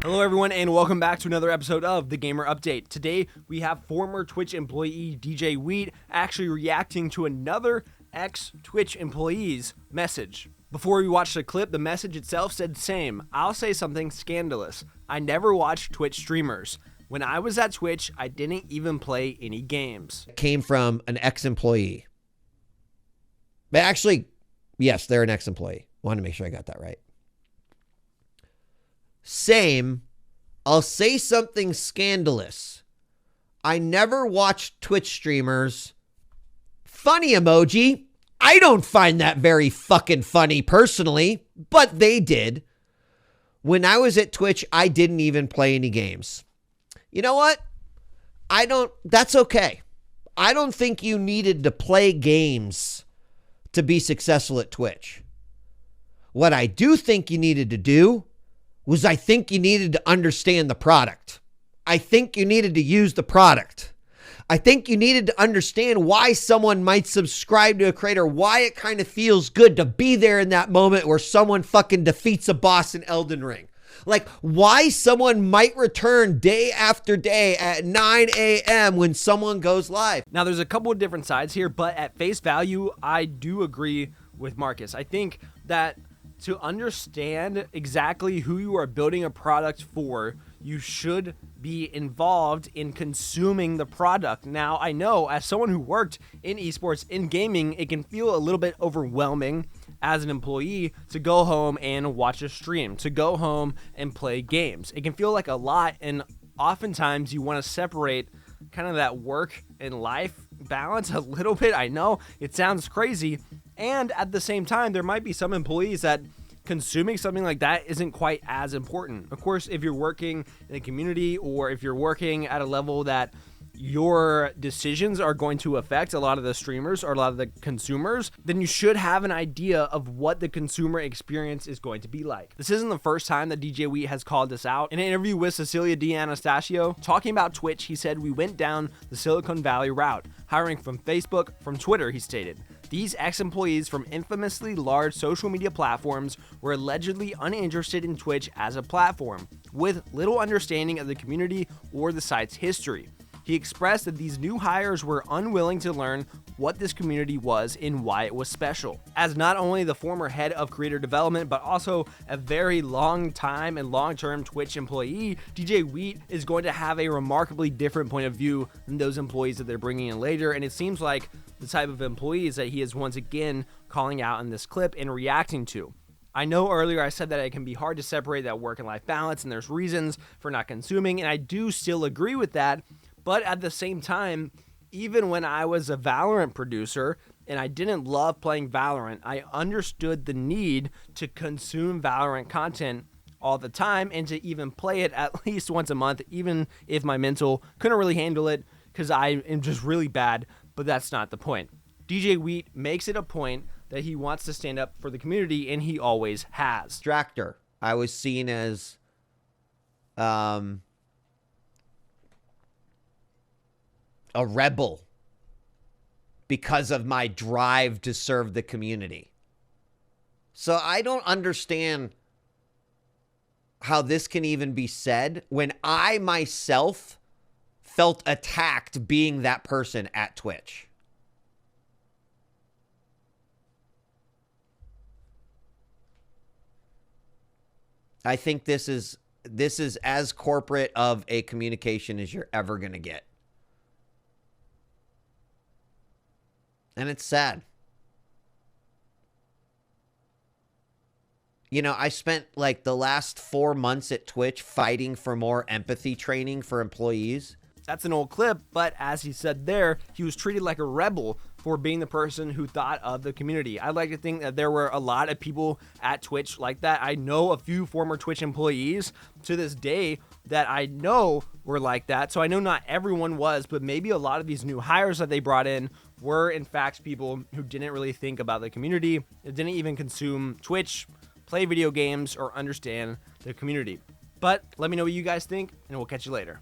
Hello everyone and welcome back to another episode of The Gamer Update. Today we have former Twitch employee djWheat actually reacting to another ex-Twitch employee's message. Before we watched the clip, the message itself said same. I'll say something scandalous. I never watched Twitch streamers. When I was at Twitch, I didn't even play any games. Came from an ex-employee. But actually, yes, they're an ex-employee. Wanted to make sure I got that right. Same. I'll say something scandalous. I never watched Twitch streamers. Funny emoji. I don't find that very fucking funny personally, but they did. When I was at Twitch, I didn't even play any games. You know what? That's okay. I don't think you needed to play games to be successful at Twitch. What I do think you needed to do was I think you needed to understand the product. I think you needed to use the product. I think you needed to understand why someone might subscribe to a creator, why it kind of feels good to be there in that moment where someone fucking defeats a boss in Elden Ring. Like why someone might return day after day at 9 a.m. when someone goes live. Now there's a couple of different sides here, but at face value, I do agree with Marcus. I think that to understand exactly who you are building a product for, you should be involved in consuming the product. Now, I know as someone who worked in esports, in gaming, it can feel a little bit overwhelming as an employee to go home and watch a stream, to go home and play games. It can feel like a lot, and oftentimes you want to separate kind of that work and life balance a little bit. I know it sounds crazy, and at the same time, there might be some employees that consuming something like that isn't quite as important. Of course, if you're working in a community or if you're working at a level that your decisions are going to affect a lot of the streamers or a lot of the consumers, then you should have an idea of what the consumer experience is going to be like. This isn't the first time that djWheat has called this out. In an interview with Cecilia D'Anastasio, talking about Twitch, he said, "We went down the Silicon Valley route, hiring from Facebook, from Twitter," he stated. "These ex-employees from infamously large social media platforms were allegedly uninterested in Twitch as a platform, with little understanding of the community or the site's history." He expressed that these new hires were unwilling to learn what this community was and why it was special. As not only the former head of creator development, but also a very long time and long-term Twitch employee, djWheat is going to have a remarkably different point of view than those employees that they're bringing in later. And it seems like the type of employees that he is once again calling out in this clip and reacting to. I know earlier I said that it can be hard to separate that work and life balance, and there's reasons for not consuming, and I do still agree with that. But at the same time, even when I was a Valorant producer and I didn't love playing Valorant, I understood the need to consume Valorant content all the time and to even play it at least once a month, even if my mental couldn't really handle it because I am just really bad. But that's not the point. djWheat makes it a point that he wants to stand up for the community, and he always has. Distractor. I was seen as a rebel because of my drive to serve the community. So I don't understand how this can even be said when I myself felt attacked being that person at Twitch. I think this is as corporate of a communication as you're ever going to get. And it's sad. You know, I spent like the last 4 months at Twitch fighting for more empathy training for employees. That's an old clip, but as he said there, he was treated like a rebel for being the person who thought of the community. I'd like to think that there were a lot of people at Twitch like that. I know a few former Twitch employees to this day that I know were like that. So I know not everyone was, but maybe a lot of these new hires that they brought in were in fact people who didn't really think about the community, didn't even consume Twitch, play video games, or understand the community. But let me know what you guys think, and we'll catch you later.